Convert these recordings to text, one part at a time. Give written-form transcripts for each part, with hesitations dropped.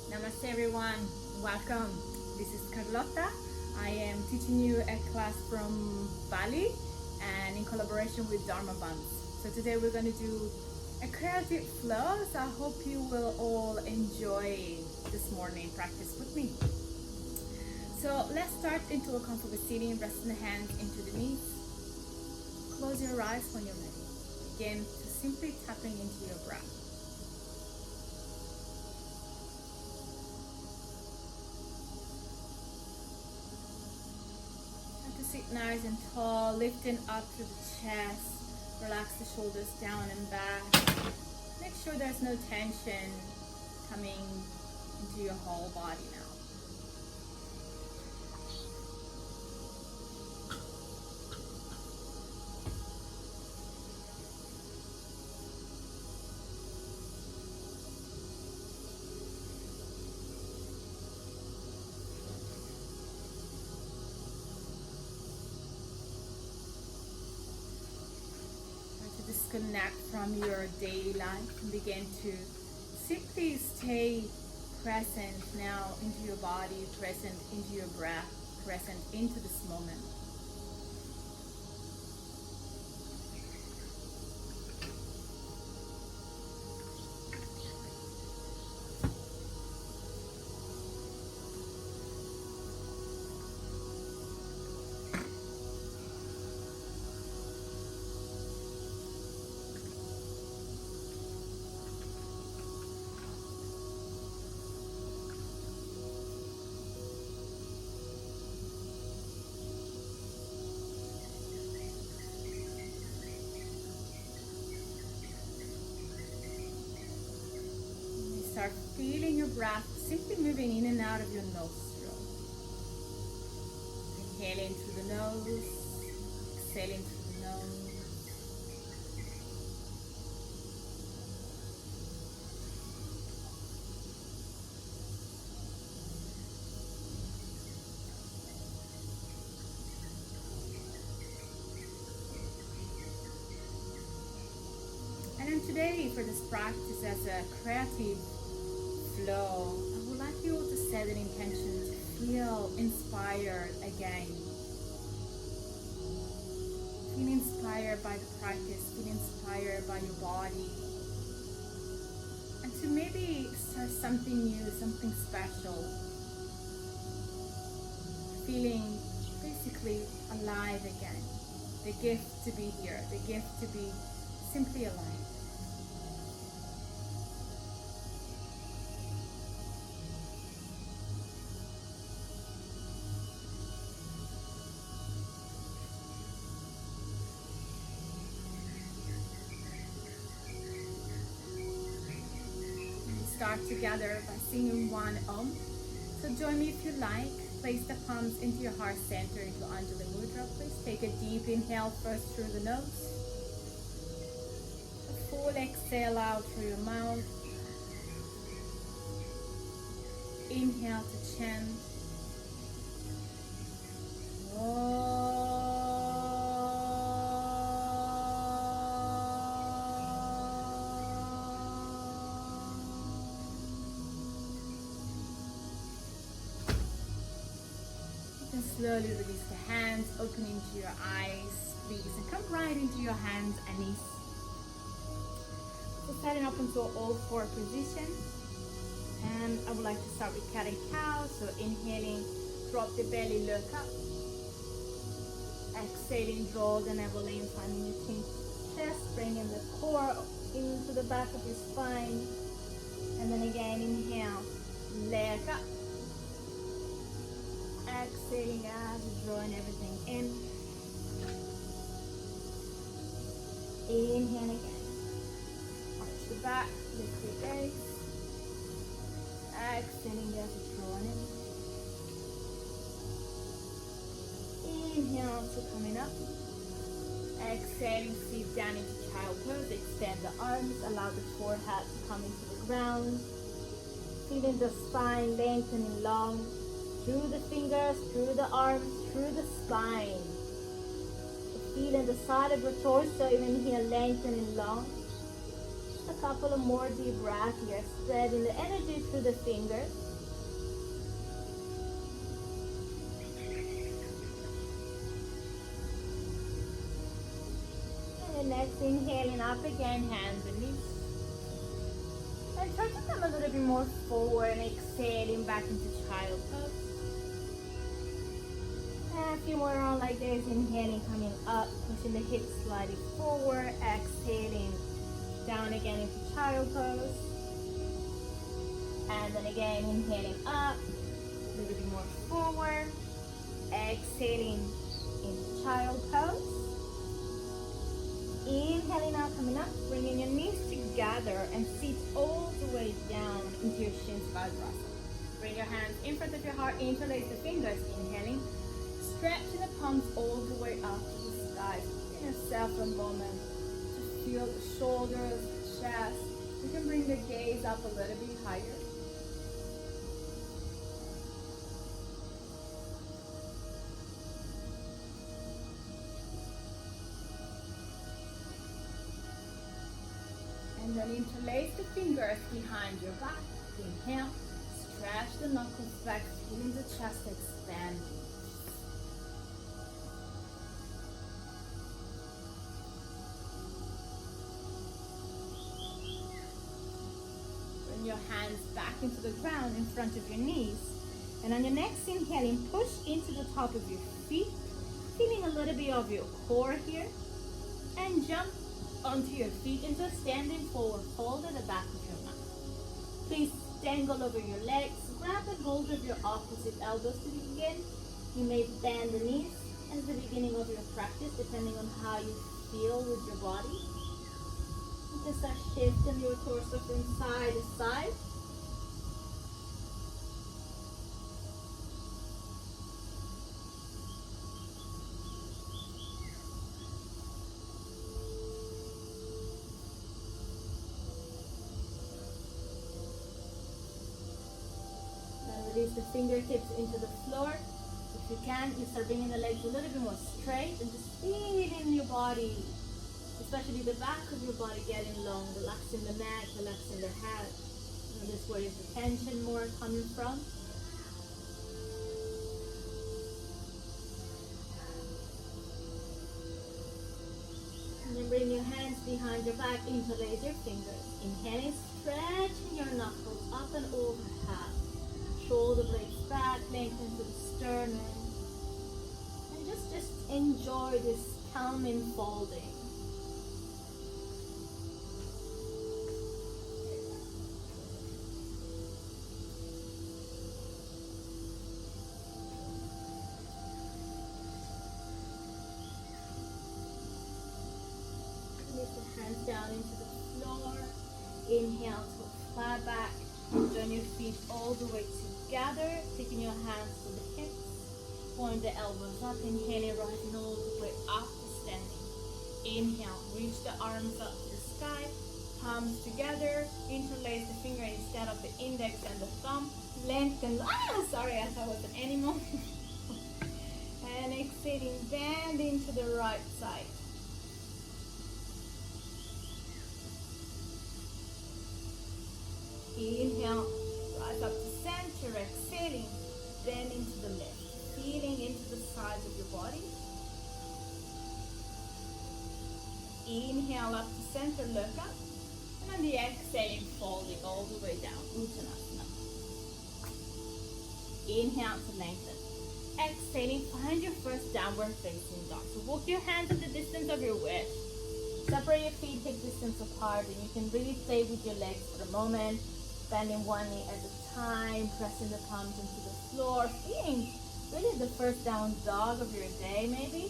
Namaste everyone, welcome. This is Carlotta. I am teaching you a class from Bali and in collaboration with Dharma Bands. So today we're going to do a creative flow. So I hope you will all enjoy this morning practice with me. So let's start into a comfortable sitting, resting the hands into the knees. Close your eyes when you're ready. Begin to simply tapping into your breath. Sit nice and tall, lifting up through the chest. Relax the shoulders down and back. Make sure there's no tension coming into your whole body now. Disconnect from your daily life and begin to simply stay present now into your body, present into your breath, present into this moment. Start feeling your breath simply moving in and out of your nostril. Inhaling through the nose, exhaling through the nose. And then today, for this practice as a creative flow, I would like you all to set an intention to feel inspired again. Feel inspired by the practice, feel inspired by your body. And to maybe start something new, something special. Feeling basically alive again. The gift to be here, the gift to be simply alive. Start together by singing one Om. So join me if you like. Place the palms into your heart center into Anjali Mudra. Please take a deep inhale first through the nose. A full exhale out through your mouth. Inhale to chant. Om. Slowly release the hands, open into your eyes, please, and come right into your hands and knees. So setting up into all four positions, and I would like to start with cat and cow. So inhaling, drop the belly, look up. Exhaling, draw the navel in, finding your chin to chest, bringing the core into the back of your spine, and then again inhale, leg up. Exhaling as you're drawing everything in. Inhale again. Arch the back, lift your gaze. Exhaling as you're drawing in. Inhale, so coming up. Exhaling, sit down into child pose. Extend the arms, allow the forehead to come into the ground. Feeling the spine lengthening long. Through the fingers, through the arms, through the spine. Feeling the side of your torso, even here lengthening long. Just a couple of more deep breaths here, spreading the energy through the fingers. And next, inhaling up again, hands and knees. And try to come a little bit more forward and exhaling back into child pose. And a few more rounds like this, inhaling, coming up, pushing the hips slightly forward, exhaling down again into child pose. And then again, inhaling up, a little bit more forward, exhaling into child pose. Inhaling out, coming up, bringing your knees together and sit all the way down into your shin Vajrasana. Bring your hands in front of your heart, interlace the fingers, inhaling, stretching the palms all the way up to the sky. Give yourself a moment to feel the shoulders, the chest. You can bring the gaze up a little bit higher. And then interlace the fingers behind your back. Inhale, stretch the knuckles back, feeling the chest expand. Bring your hands back into the ground in front of your knees. And on your next inhaling, push into the top of your feet, feeling a little bit of your core here. And jump onto your feet into a standing forward fold at the back of your mat. Please dangle over your legs, grab the hold of your opposite elbows to begin. You may bend the knees at the beginning of your practice, depending on how you feel with your body. You can start shifting your torso from side to side. Release the fingertips into the floor. If you can, you start bringing the legs a little bit more straight and just feeling your body, especially the back of your body getting long, relaxing the neck, relaxing the head. Notice where is the tension more coming from. And then bring your hands behind your back, interlace your fingers. Inhaling, stretching your knuckles up and overhead. Shoulder blades back, lengthen to the sternum. And just enjoy this calming folding. Lift the hands down into the floor. Inhale to flat back. Join your feet all the way together, taking your hands to the hips, point the elbows up, inhaling, rising all the way up to standing. Inhale, reach the arms up to the sky, palms together, interlace the finger instead of the index and the thumb, lengthen, sorry, I thought it was an animal. And exhaling, bending to the right side. Inhale, rise up to center, exhaling, bending to the left, feeling into the sides of your body. Inhale up to center, look up, and on the exhaling, folding all the way down, Uttanasana. Inhale to lengthen. Exhaling, find your first downward facing dog. So walk your hands at the distance of your wish. Separate your feet hip distance apart, and you can really play with your legs for a moment. Bending one knee at a time, pressing the palms into the floor, feeling really the first down dog of your day maybe.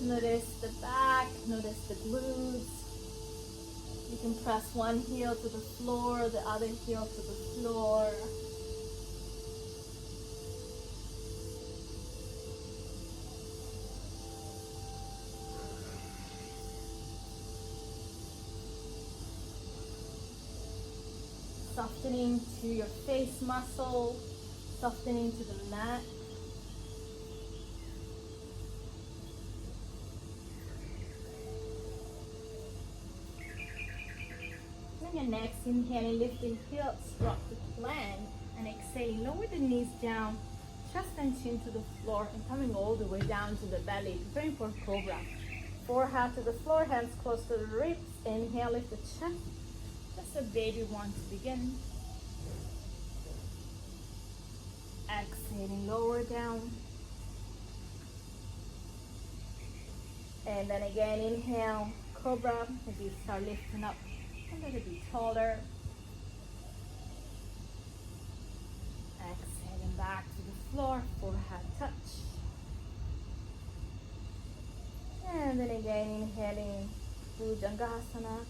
Notice the back, notice the glutes. You can press one heel to the floor, the other heel to the floor. Softening to your face muscle, softening to the mat. On your next inhale, lifting hips, drop the plank, and exhale, lower the knees down, chest and chin to the floor, and coming all the way down to the belly, preparing for cobra. Forehead to the floor, hands close to the ribs. Inhale, lift the chest. Just a baby one to begin. Exhaling, lower down. And then again, inhale, cobra, as you start lifting up a little bit taller. Exhaling back to the floor, forehead touch. And then again, inhaling, Bhujangasana.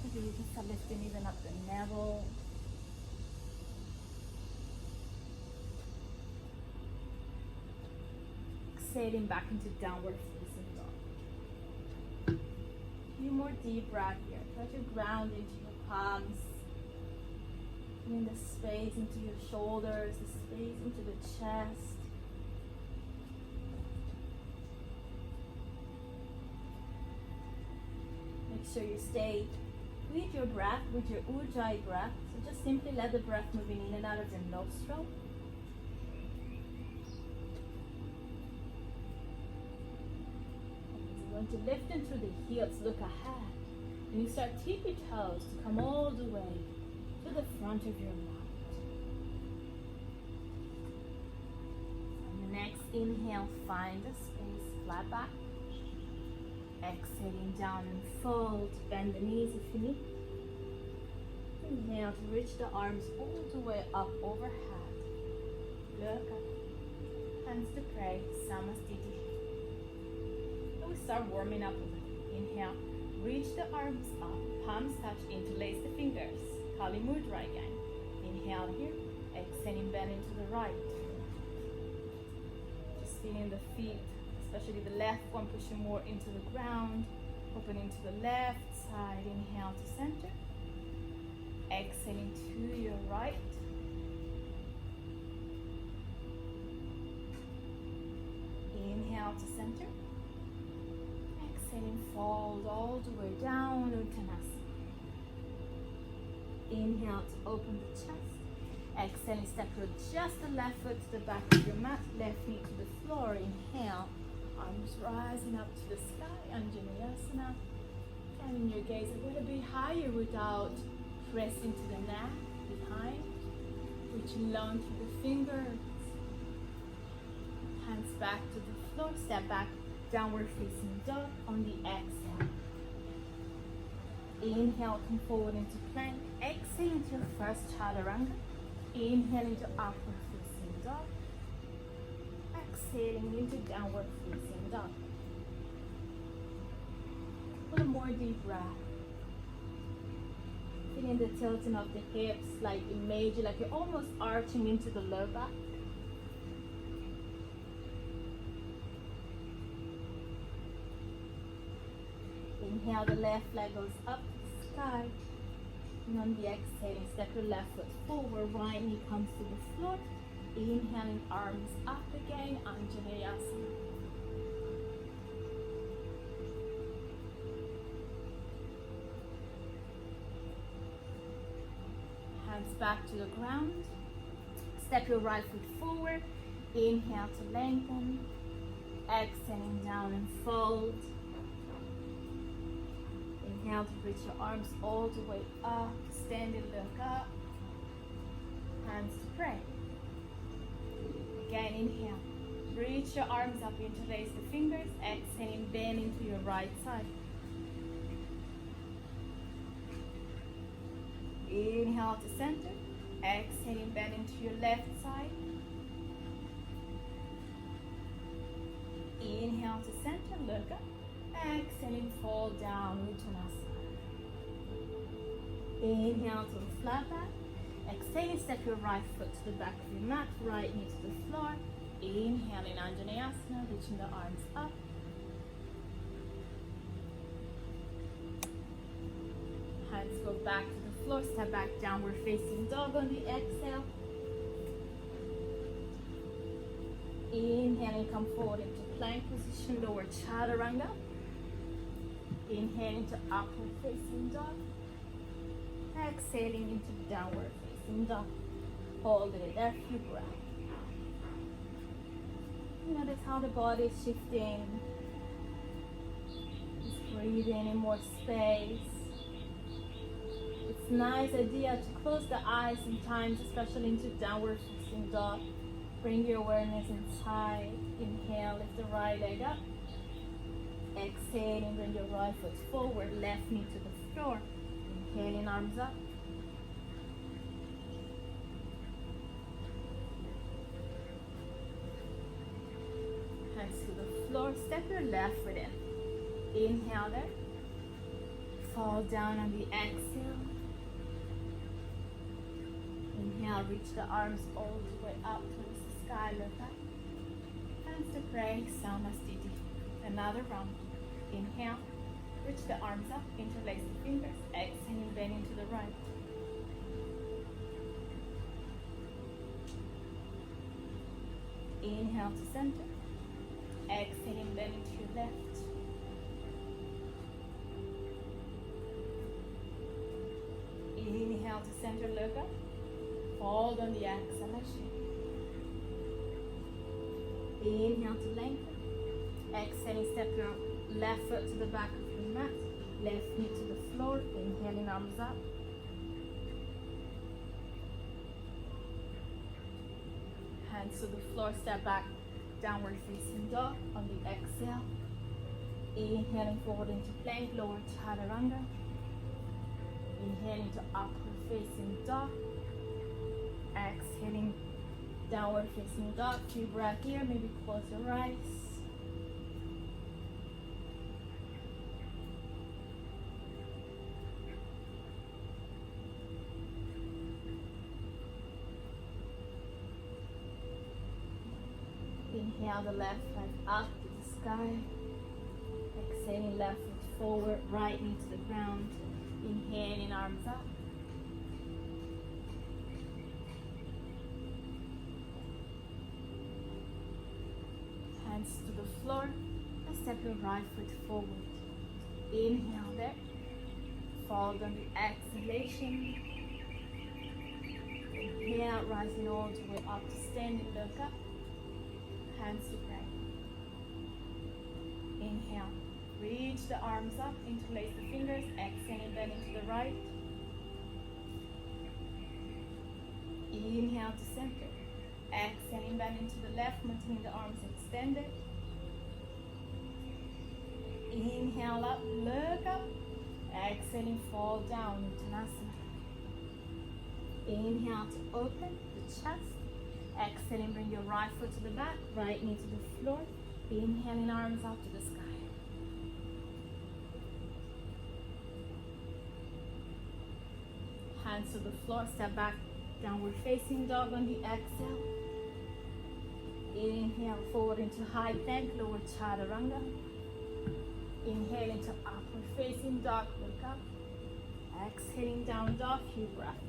Maybe you can start lifting even up the navel. Exhaling back into downward facing dog. A few more deep breaths here. Try to ground into your palms. Bring the space into your shoulders, the space into the chest. Make sure you stay with your breath, with your Ujjayi breath. So just simply let the breath moving in and out of your nostril. You're going to lift in through the heels, look ahead. And you start tippy toes to come all the way to the front of your mat. On the next inhale, find a space, flat back. Exhaling down and fold, bend the knees if you need. Inhale to reach the arms all the way up overhead. Look up, hands to pray, Samastiti. And we start warming up a bit. Inhale, reach the arms up, palms touch, interlace the fingers. Kali Mudra again. Inhale here, exhaling, bend into the right. Just feeling the feet, especially the left one pushing more into the ground. Opening to the left side. Inhale to center. Exhaling to your right. Inhale to center. Exhaling, fold all the way down, Uttanasana. Inhale to open the chest. Exhaling, step your just the left foot to the back of your mat, left knee to the floor. Inhale, arms rising up to the sky, Anjaneyasana. Turning your gaze a little bit higher without pressing to the neck, behind. Reaching long through the fingers. Hands back to the floor, step back, downward facing dog on the exhale. Inhale, come forward into plank. Exhale into your first chaturanga. Inhale into upward facing dog. Exhaling into downward facing dog. One more deep breath. Feeling the tilting of the hips, like imagine like you're almost arching into the low back. Inhale, the left leg goes up to the sky. And on the exhaling, step your left foot forward, right knee comes to the floor. Inhaling, arms up again, Anjaneyasana. Hands back to the ground. Step your right foot forward. Inhale to lengthen. Exhaling down and fold. Inhale to reach your arms all the way up. Stand and look up. Hands to pray. Again, inhale. Reach your arms up, interlace the fingers. Exhaling, bend into your right side. Inhale to center. Exhaling, bend into your left side. Inhale to center, look up. Exhaling, fall down, Uttanasana. Inhale to the flat back. Exhaling, step your right foot to the back of your mat, right knee to the floor. Inhaling, Anjaneyasana, reaching the arms up. Hands go back to the floor, step back, downward facing dog on the exhale. Inhaling, come forward into plank position, lower chaturanga. Inhale into upward facing dog. Exhaling into downward facing dog. Hold it there, few breaths. Notice how the body is shifting. Just breathing in more space. It's a nice idea to close the eyes sometimes, especially into downward facing dog. Bring your awareness inside. Inhale, lift the right leg up. Exhaling, bring your right foot forward, left knee to the floor. Inhaling, arms up. Hands to the floor, step your left foot in. Inhale there. Fall down on the exhale. Inhale, reach the arms all the way up towards the sky, look up. Hands to pray, Samastiti. Another round. Inhale, reach the arms up, interlace the fingers. Exhaling, bending to the right. Inhale to center. Exhaling, bending to your left. Inhale to center, look up. Hold on the exhalation. Inhale to lengthen. Exhaling, step your left foot to the back of your mat. Left knee to the floor. Inhaling, arms up. Hands to the floor, step back. Downward facing dog on the exhale. Inhaling forward into plank, lower chaturanga. Inhaling to upward facing dog. Exhaling, downward facing dog. Few breaths here, maybe close your eyes. Inhale the left leg up to the sky. Exhaling, left foot forward, right knee to the ground. Inhaling, arms up. Hands to the floor and step your right foot forward. Inhale there. Fold on the exhalation. Inhale, rising all the way up to standing, look up. Hands to pray. Inhale. Reach the arms up, interlace the fingers, exhaling, bending to the right. Inhale to center. Exhaling, bending to the left, maintaining the arms extended. Inhale up, look up. Exhaling, fall down, Uttanasana. Inhale to open the chest. Exhaling, bring your right foot to the back, right knee to the floor. Inhaling, arms up to the sky. Hands to the floor, step back, downward facing dog on the exhale. Inhale, forward into high plank, lower chaturanga. Inhale into upward facing dog, look up. Exhaling, down dog, few breaths.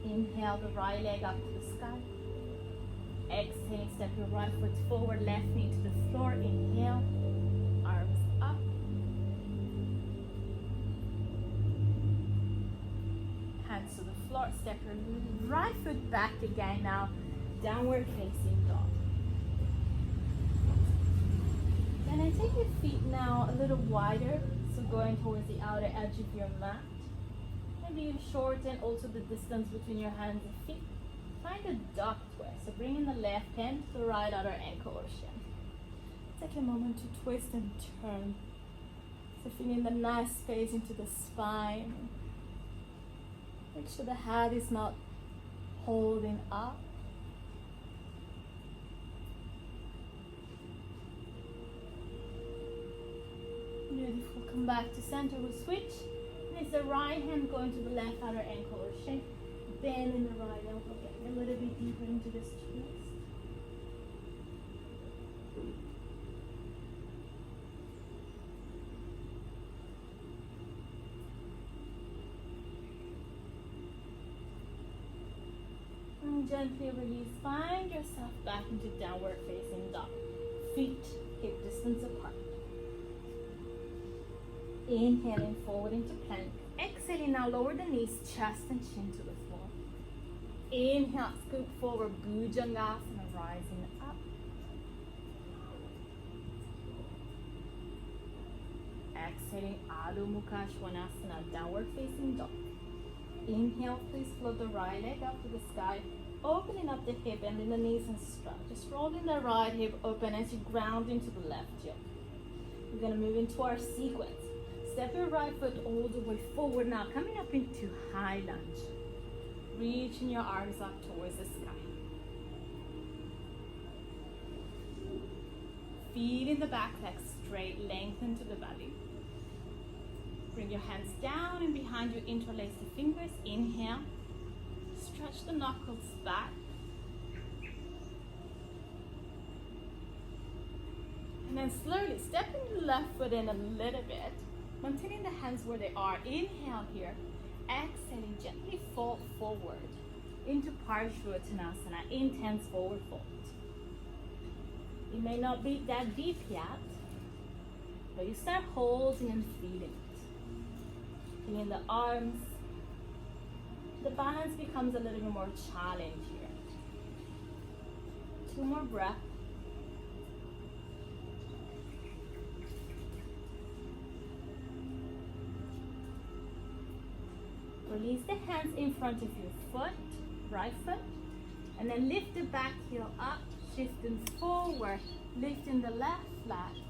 Inhale the right leg up to the sky. Exhaling, step your right foot forward, left knee to the floor. Inhale, arms up. Hands to the floor, step your right foot back again now. Downward facing dog. Then I take your feet now a little wider, so going towards the outer edge of your mat. Maybe you shorten also the distance between your hands and feet. Find a duck twist. So bring in the left hand to the right outer ankle or shin. Take a moment to twist and turn. So feeling the nice space into the spine. Make sure the head is not holding up. Beautiful. Come back to center. We'll switch. And it's the right hand going to the left outer ankle or shin. Bend in the right elbow. Getting a little bit deeper into this twist. And gently release. Find yourself back into downward facing dog. Feet hip distance apart. Inhaling forward into plank. Exhaling now, lower the knees, chest and chin to the floor. Inhale, scoop forward, Bhujangasana, rising up. Exhaling, Adho Mukha Svanasana, downward facing dog. Inhale, please float the right leg up to the sky, opening up the hip, bending the knees and stretch. Just rolling the right hip open as you ground into the left hip. We're gonna move into our sequence. Step your right foot all the way forward now, coming up into high lunge. Reaching your arms up towards the sky. Feet in the back leg straight, lengthen to the belly. Bring your hands down and behind you, interlace the fingers. Inhale. Stretch the knuckles back. And then slowly stepping the left foot in a little bit. Maintaining the hands where they are. Inhale here. Exhaling, gently fold forward into Parshvottanasana, intense forward fold. It may not be that deep yet, but you start holding and feeling it. Feeling the arms. The balance becomes a little bit more challenged here. 2 more breaths. Release the hands in front of your foot, right foot, and then lift the back heel up, shifting forward, lifting the left leg,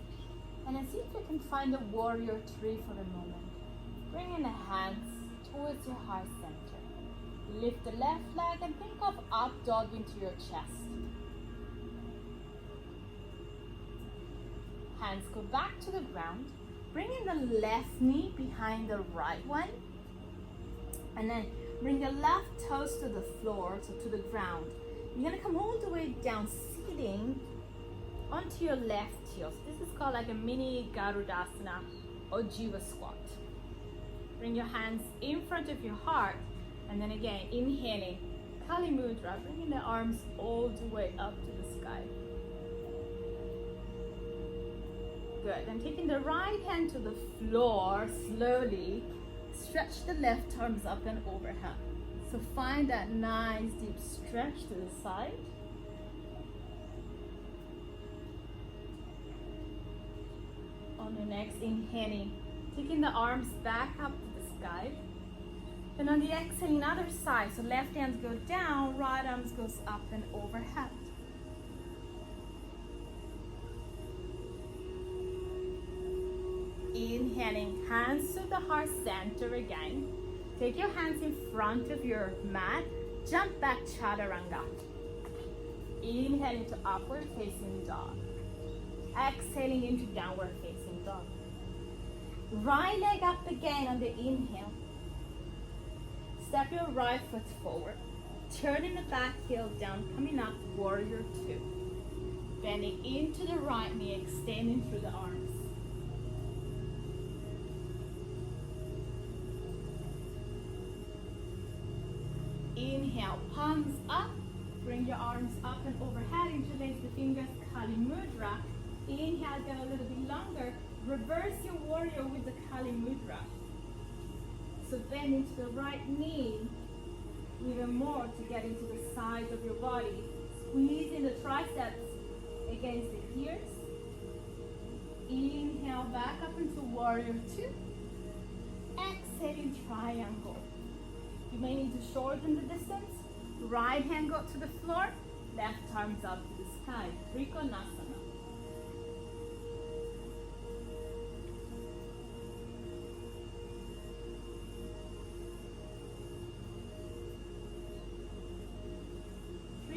and then see if you can find a warrior tree for a moment. Bringing the hands towards your heart center. Lift the left leg and think of up dog into your chest. Hands go back to the ground, bringing the left knee behind the right one. And then bring your left toes to the floor, so to the ground. You're gonna come all the way down, seating onto your left heel. So this is called like a mini Garudasana or Jiva squat. Bring your hands in front of your heart, and then again, inhaling, Kali Mudra, bringing the arms all the way up to the sky. Good, and taking the right hand to the floor, slowly, stretch the left arms up and overhead. So find that nice deep stretch to the side. On the next, inhaling, taking the arms back up to the sky. And on the exhaling, other side. So left hands go down, right arms goes up and overhead. Inhaling, hands to the heart center again. Take your hands in front of your mat. Jump back, Chaturanga. Inhaling to upward facing dog. Exhaling into downward facing dog. Right leg up again on the inhale. Step your right foot forward. Turning the back heel down, coming up, warrior 2. Bending into the right knee, extending through the arms. Inhale, palms up. Bring your arms up and overhead. Interlace the fingers, Kali Mudra. Inhale, go a little bit longer. Reverse your warrior with the Kali Mudra. So bend into the right knee even more to get into the sides of your body. Squeezing the triceps against the ears. Inhale, back up into warrior 2. Exhaling, triangle. You may need to shorten the distance. Right hand go to the floor, left arms up to the sky. Trikonasana.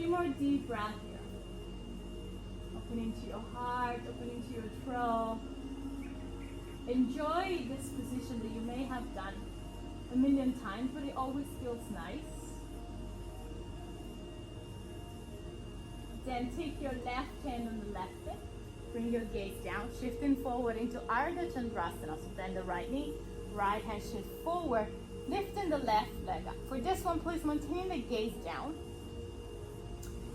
More deep breath here. Opening to your heart, opening to your throat. Enjoy this position that you may have done a million times, but it always feels nice. Then take your left hand on the left hip. Bring your gaze down, shifting forward into Ardha Chandrasana. So bend the right knee, right hand shift forward, lifting the left leg up. For this one, please maintain the gaze down.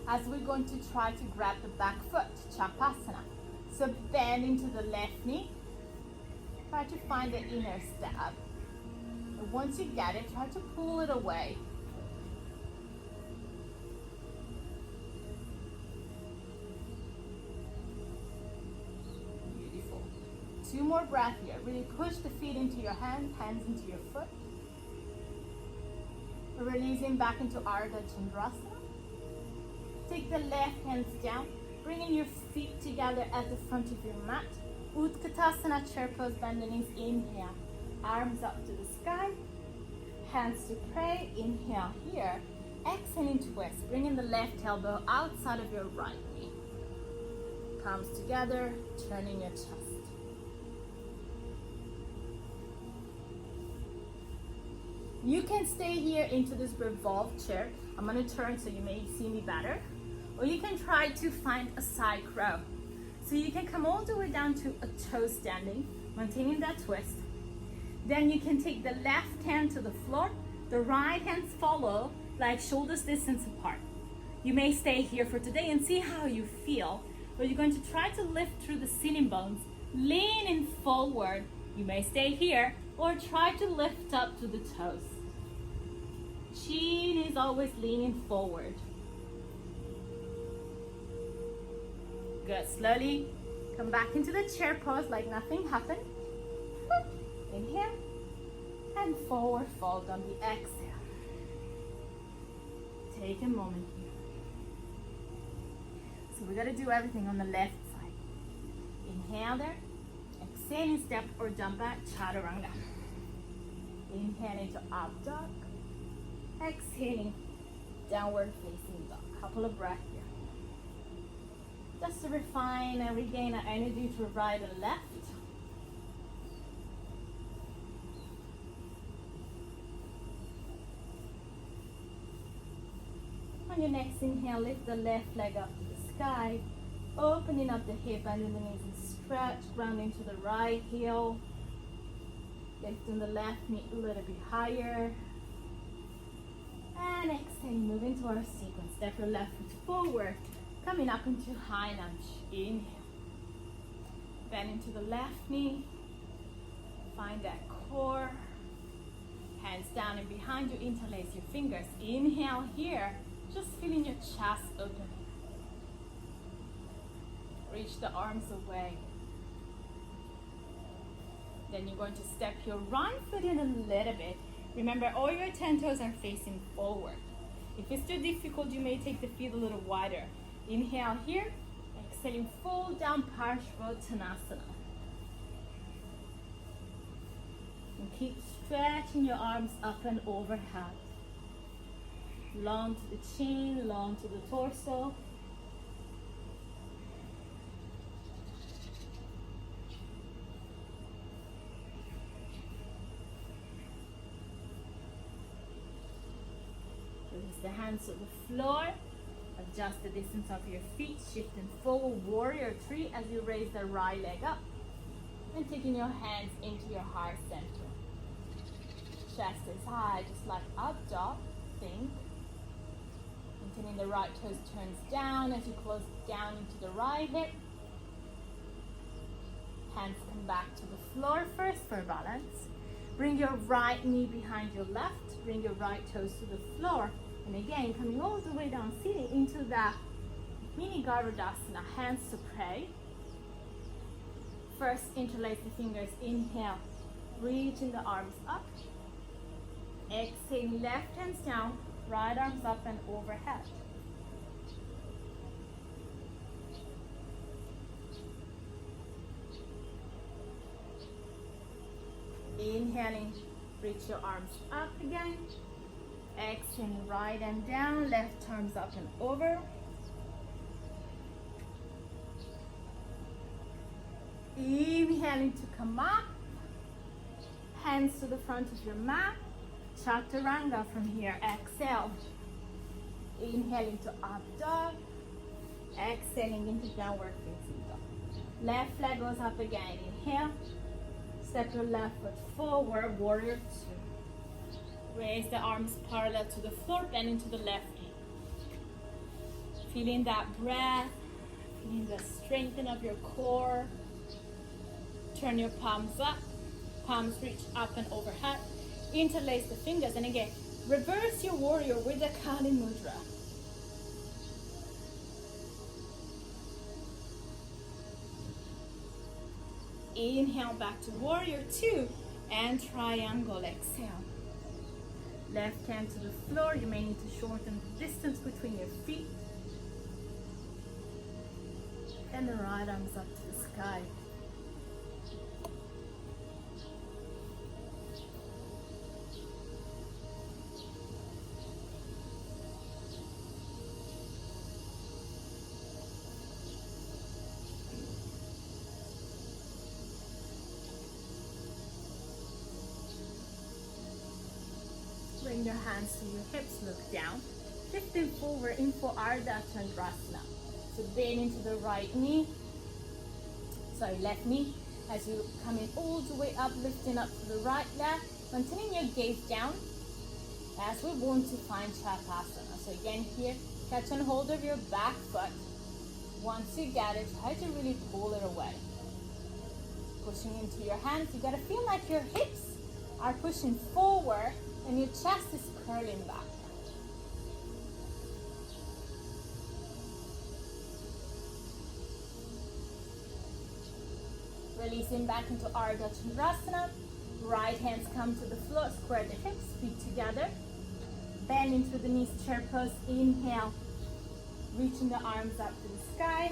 as we're going to try to grab the back foot, Chapasana. So bend into the left knee. Try to find the inner stab. And once you get it, try to pull it away. Beautiful. 2 more breaths here. Really push the feet into your hands, hands into your foot. Releasing back into Ardha Chandrasana. Take the left hands down, bringing your feet together at the front of your mat. Utkatasana, chair pose, bend the knees. Inhale, arms up to the sky, hands to pray. Inhale here, exhaling twist, bringing the left elbow outside of your right knee. Palms together, turning your chest. You can stay here into this revolved chair. I'm gonna turn so you may see me better. Or you can try to find a side crow. So you can come all the way down to a toe standing, maintaining that twist. Then you can take the left hand to the floor, the right hands follow, like shoulders distance apart. You may stay here for today and see how you feel. Or you're going to try to lift through the sitting bones, leaning forward. You may stay here, or try to lift up to the toes. Chin is always leaning forward. Good. Slowly come back into the chair pose like nothing happened. Inhale and forward fold on the exhale. Take a moment here. So we're gonna do everything on the left side. Inhale there. Exhaling, step or jump back, chaturanga. Inhale into up dog. Exhaling, downward facing dog. Couple of breaths here. Just to refine and regain our energy to right and left. On your next inhale, lift the left leg up to the sky, opening up the hip, bending the knees and stretch, grounding to the right heel, lifting the left knee a little bit higher, and exhaling, move into our sequence. Step your left foot forward, coming up into high lunge. Inhale, bend into the left knee, find that core, hands down and behind you, interlace your fingers. Inhale here, just feeling your chest open. Reach the arms away. Then you're going to step your right foot in a little bit. Remember, all your 10 toes are facing forward. If it's too difficult, you may take the feet a little wider. Inhale here, exhaling, fold down Parshvottanasana. And keep stretching your arms up and overhead. Long to the chin, long to the torso. Release the hands to the floor. Adjust the distance of your feet, shifting forward, warrior 3 as you raise the right leg up. And taking your hands into your heart center. Chest is high, just like up dog. Think. Maintaining the right toes turns down as you close down into the right hip. Hands come back to the floor first for balance. Bring your right knee behind your left. Bring your right toes to the floor. And again, coming all the way down, sitting into that mini Garudasana, hands to pray. First, interlace the fingers. Inhale, reaching the arms up. Exhaling, left hands down, right arms up and overhead. Inhaling, reach your arms up again. Exhaling, right and down, left arms up and over. Inhaling to come up. Hands to the front of your mat. Chaturanga from here. Exhale. Inhaling to up dog. Exhaling into downward facing dog. Left leg goes up again. Inhale. Step your left foot forward. Warrior 2. Raise the arms parallel to the floor. Bend into the left knee. Feeling that breath, feeling the strengthening of your core. Turn your palms up, palms reach up and overhead. Interlace the fingers, and again, reverse your warrior with the Kali Mudra. Inhale back to warrior two and triangle. Exhale. Left hand to the floor. You may need to shorten the distance between your feet. And the right arms up to the sky. Bring your hands to your hips, look down. Shifting forward in for Ardha Chandrasana. So bend into the right knee, left knee. As you come in all the way up, lifting up to the right leg. Maintaining your gaze down as we want to find Chakasana. So again here, catch and hold of your back foot. Once you get it, try to really pull it away. Pushing into your hands, you gotta feel like your hips are pushing forward and your chest is curling back. Releasing back into Ardha Chandrasana. Right hands come to the floor, square the hips, feet together. Bend into the knees, chair pose. Inhale, reaching the arms up to the sky.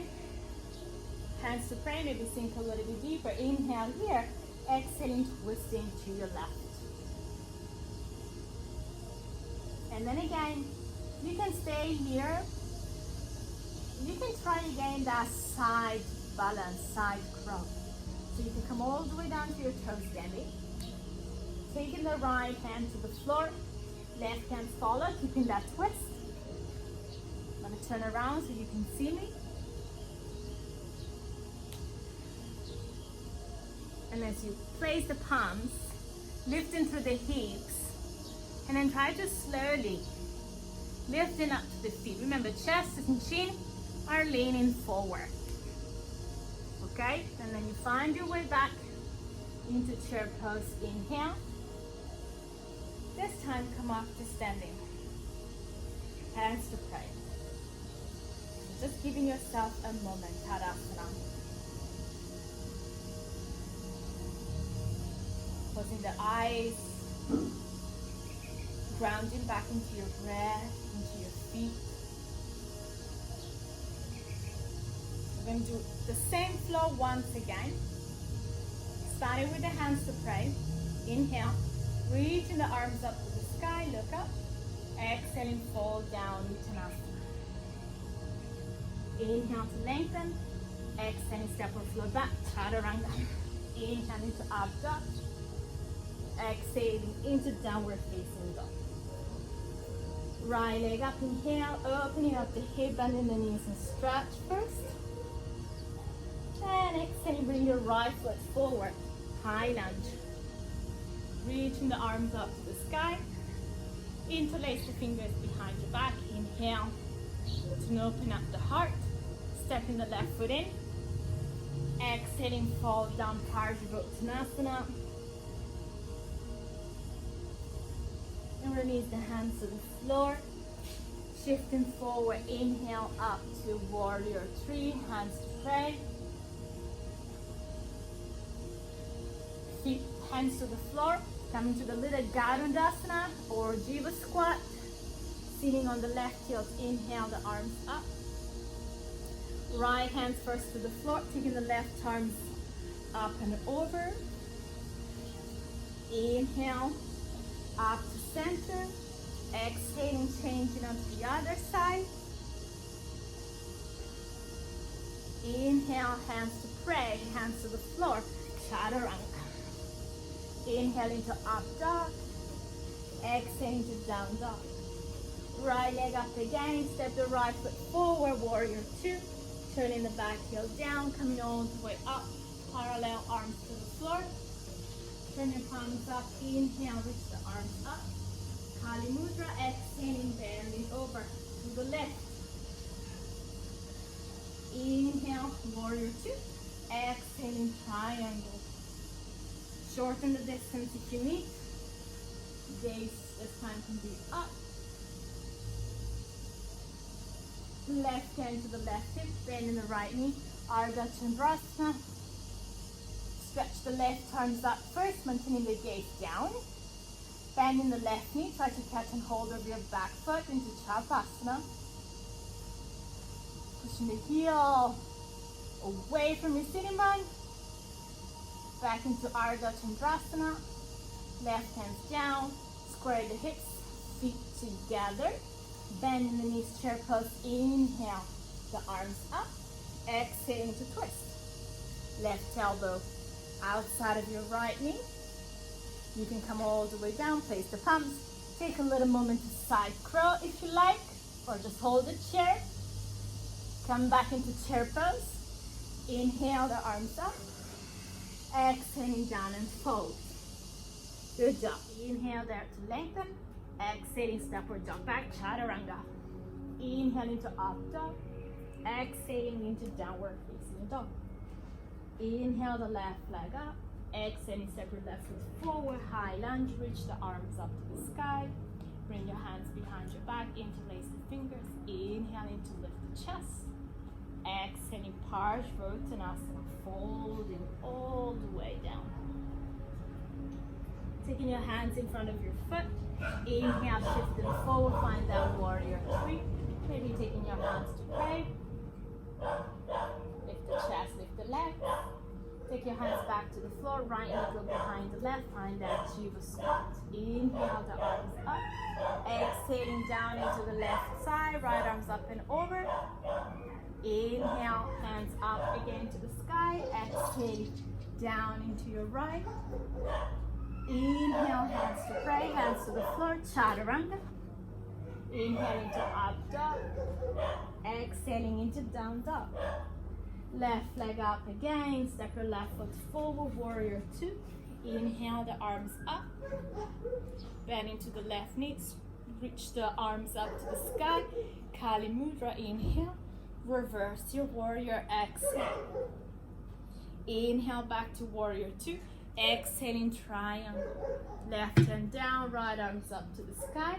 Hands to pray, maybe sink a little bit deeper. Inhale here, exhaling, twisting to your left. And then again, you can stay here. You can try again that side balance, side crow. So you can come all the way down to your toes standing. Taking the right hand to the floor, left hand follow, keeping that twist. I'm going to turn around so you can see me. And as you place the palms, lifting through the hips, and then try to slowly lifting up to the feet. Remember, chest and chin are leaning forward. Okay? And then you find your way back into chair pose. Inhale. This time, come up to standing. Hands to pray. Just giving yourself a moment. Tadasana. Closing the eyes. Grounding back into your breath, into your feet. We're going to do the same flow once again. Starting with the hands to pray. Inhale, reaching the arms up to the sky, look up. Exhaling, fall down, Uttanasana. Inhale to lengthen. Exhaling, step or float back, Chaturanga. Inhale into up dog. Exhaling into downward facing dog. Right leg up, inhale, opening up the hip, bending the knees and stretch first. And exhale, bring your right foot forward, high lunge. Reaching the arms up to the sky. Interlace the fingers behind your back. Inhale to open up the heart. Stepping the left foot in. Exhaling, fall down, Parsvottanasana. And release the hands to the floor. Shifting forward, inhale up to warrior three, hands to pray. Feet, hands to the floor. Coming to the little Garudasana or Jiva squat. Sitting on the left heel, inhale the arms up. Right hands first to the floor, taking the left arms up and over. Inhale, up to center. Exhaling, changing onto the other side. Inhale, hands to pray, hands to the floor, Chaturanga. Inhale into up dog. Exhaling to down dog. Right leg up again, step the right foot forward, warrior two. Turning the back heel down, coming all the way up. Parallel arms to the floor. Turn your palms up, inhale, reach the arms up. Kali Mudra, exhaling, bending over to the left. Inhale, warrior two. Exhaling, triangle. Shorten the distance if you need. Gaze as time can be up. Left hand to the left hip, bend in the right knee. Ardha Chandrasana. Stretch the left arms up first, maintaining the gaze down. Bend in the left knee, try to catch and hold of your back foot into Shavasana. Pushing the heel away from your sitting bone. Back into Ardha Chandrasana. Left hands down, square the hips, feet together. Bend in the knees, chair pose. Inhale, the arms up. Exhaling to twist. Left elbow outside of your right knee. You can come all the way down, place the palms. Take a little moment to side crow if you like, or just hold the chair. Come back into chair pose. Inhale, the arms up. Exhaling down and fold. Good job. Inhale there to lengthen. Exhaling, stepward dog back, chaturanga. Inhale into up dog. Exhaling into downward facing dog. Inhale the left leg up. Exhaling, step your left foot forward, high lunge. Reach the arms up to the sky. Bring your hands behind your back. Interlace the fingers. Inhaling to lift the chest. Exhaling, Parsvottanasana. Folding all the way down. Taking your hands in front of your foot. Inhale, shifting forward, find that warrior three. Maybe taking your hands to pray. Lift the chest, lift the legs. Take your hands back to the floor, right knee go behind the left, find that Jiva squat. Inhale, the arms up. Exhaling down into the left side, right arms up and over. Inhale, hands up again to the sky. Exhale, down into your right. Inhale, hands to pray, hands to the floor, chaturanga. Inhale into up dog. Exhaling into down dog. Left leg up again, step your left foot forward, warrior two. Inhale, the arms up. Bend into the left knee, reach the arms up to the sky. Kali Mudra, inhale. Reverse your warrior, exhale. Inhale, back to warrior two. Exhaling, triangle. Left hand down, right arms up to the sky.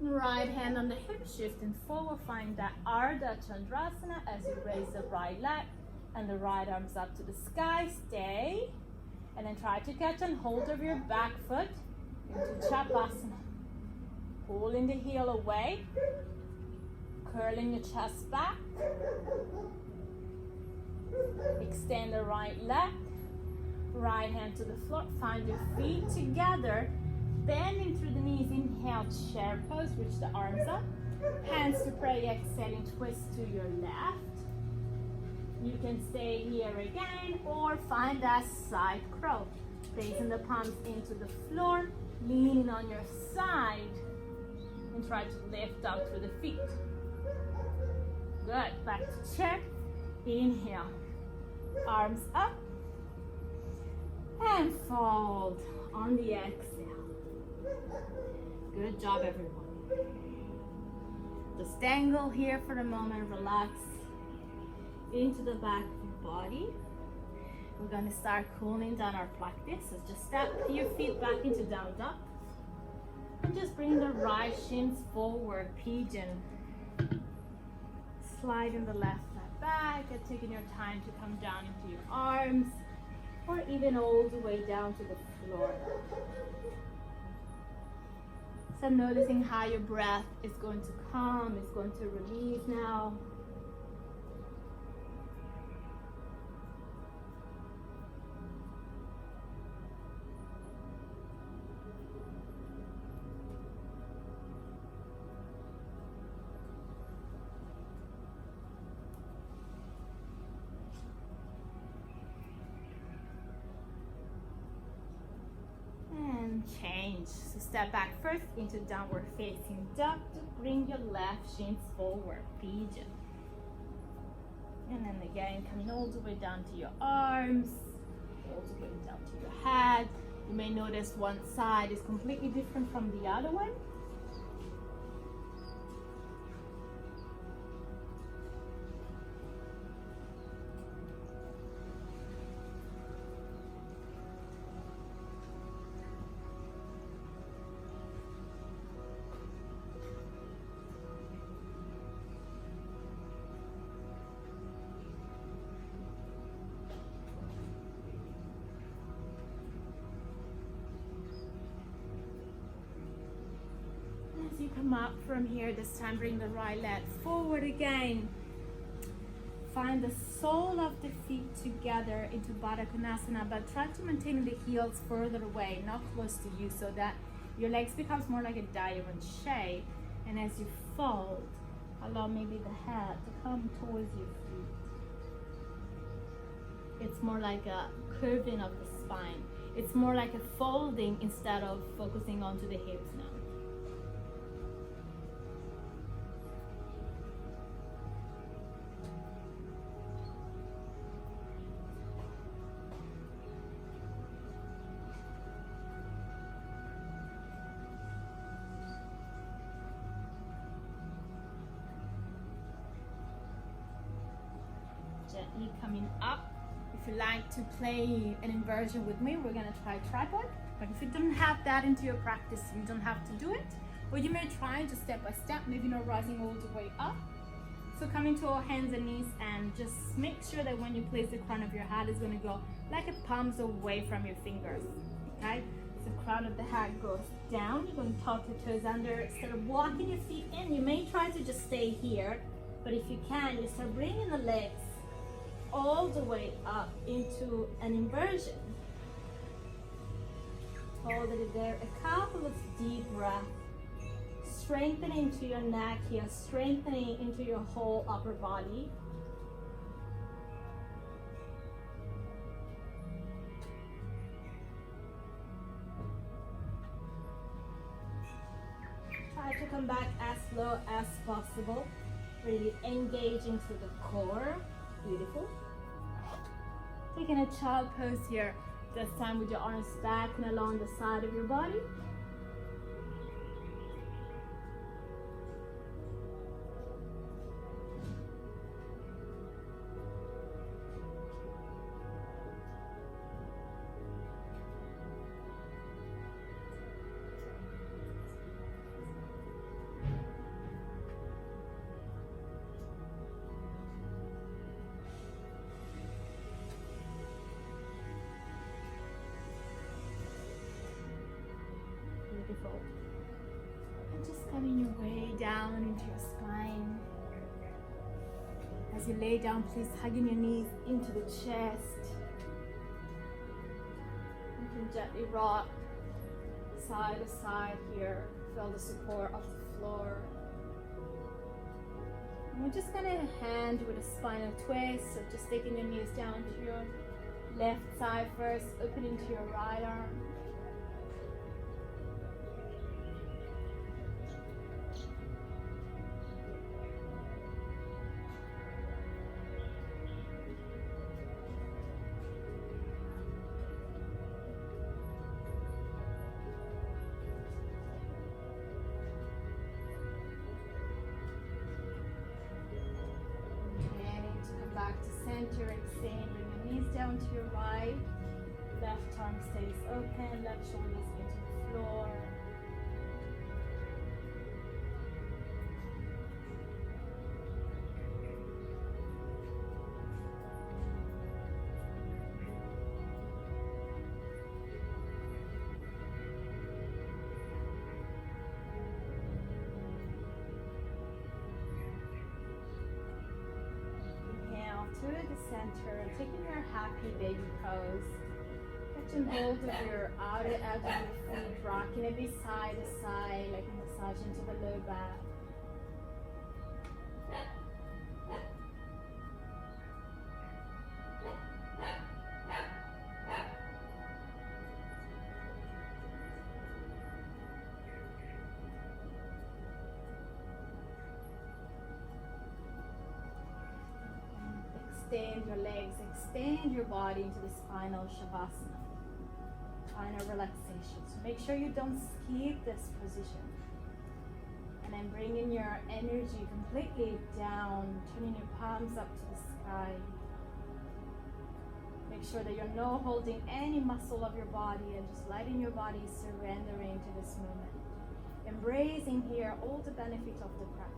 Right hand on the hip, shifting forward. Find that Ardha Chandrasana as you raise the right leg and the right arms up to the sky. Stay. And then try to catch and hold of your back foot into Shavasana. Pulling the heel away. Curling your chest back. Extend the right leg. Right hand to the floor. Find your feet together. Bending through the knees. Inhale, chair pose. Reach the arms up. Hands to pray. Exhaling, twist to your left. You can stay here again or find that side crow. Placing the palms into the floor. Leaning on your side. And try to lift up through the feet. Good. Back to chair. Inhale. Arms up. And fold on the exhale. Good job, everyone. Just dangle here for a moment. Relax into the back of your body. We're going to start cooling down our practice. So just step your feet back into down dog. And just bring the right shins forward, pigeon. Sliding the left leg back and taking your time to come down into your arms or even all the way down to the floor. So noticing how your breath is going to come, is going to release now. Change. So step back first into downward facing dog to bring your left shins forward, pigeon. And then again, coming all the way down to your arms, all the way down to your head. You may notice one side is completely different from the other one. up from here. This time bring the right leg forward again. Find the sole of the feet together into Baddha Konasana, but try to maintain the heels further away, not close to you, so that your legs becomes more like a diamond shape. And as you fold, allow maybe the head to come towards your feet. It's more like a curving of the spine. It's more like a folding instead of focusing onto the hips now. Gently coming up. If you like to play an inversion with me, we're gonna try tripod. But if you don't have that into your practice, you don't have to do it. Or you may try just step by step, maybe not rising all the way up. So coming to our hands and knees, and just make sure that when you place the crown of your head, it's gonna go like a palms away from your fingers, okay? So crown of the head goes down. You're gonna tuck your toes under. Instead of walking your feet in, you may try to just stay here. But if you can, you start bringing the legs all the way up into an inversion. Hold it there. A couple of deep breaths. Strengthening into your neck here, strengthening into your whole upper body. Try to come back as low as possible. Really engaging through the core. Beautiful. Taking a child pose here, this time with your arms back and along the side of your body. Beautiful. And just coming your way down into your spine. As you lay down, please hugging your knees into the chest. You can gently rock side to side here. Feel the support of the floor. And we're just gonna hand with a spinal twist. So just taking your knees down to your left side first, opening to your right arm. Back to center, exhale, bring your knees down to your right, left arm stays open, left shoulders into the floor. To the center, taking your happy baby pose. Catching hold of your outer edge of your feet, rocking it side to side, like a massage into the low back. Extend your legs, extend your body into the spinal shavasana, final relaxation. So make sure you don't skip this position. And then bringing your energy completely down, turning your palms up to the sky. Make sure that you're not holding any muscle of your body and just letting your body surrendering to this moment. Embracing here all the benefits of the practice.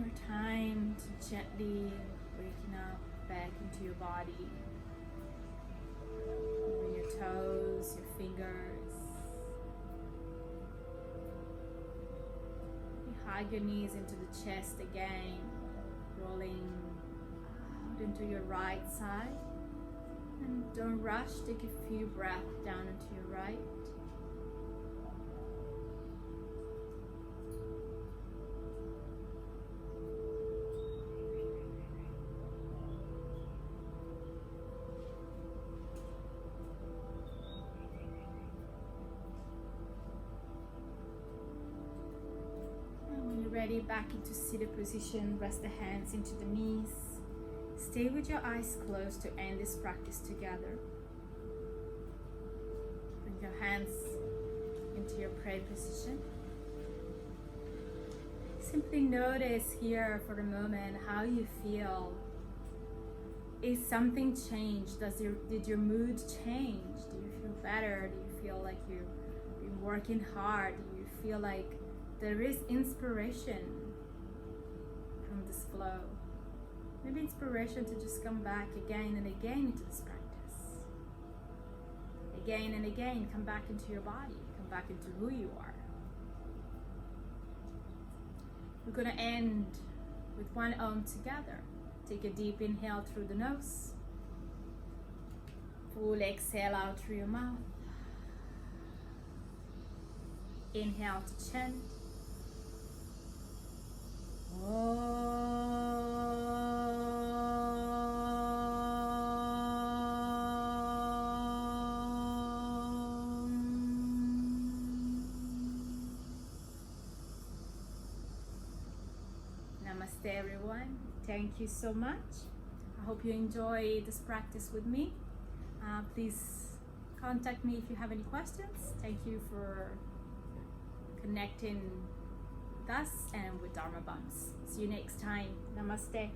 more time to gently waking up back into your body. Moving your toes, your fingers. You hug your knees into the chest again, rolling out into your right side. And don't rush, take a few breaths down into your right. Ready, back into seated position. Rest the hands into the knees. Stay with your eyes closed to end this practice together. Bring your hands into your prayer position. Simply notice here for a moment how you feel. Is something changed? Did your mood change? Do you feel better? Do you feel like you've been working hard? Do you feel like there is inspiration from this flow? Maybe inspiration to just come back again and again into this practice. Again and again, come back into your body, come back into who you are. We're going to end with one Om together. Take a deep inhale through the nose. Full exhale out through your mouth. Inhale to chant. Namaste everyone. Thank you so much. I hope you enjoy this practice with me. Please contact me if you have any questions. Thank you for connecting with us and with Dharma Bumps. See you next time. Namaste.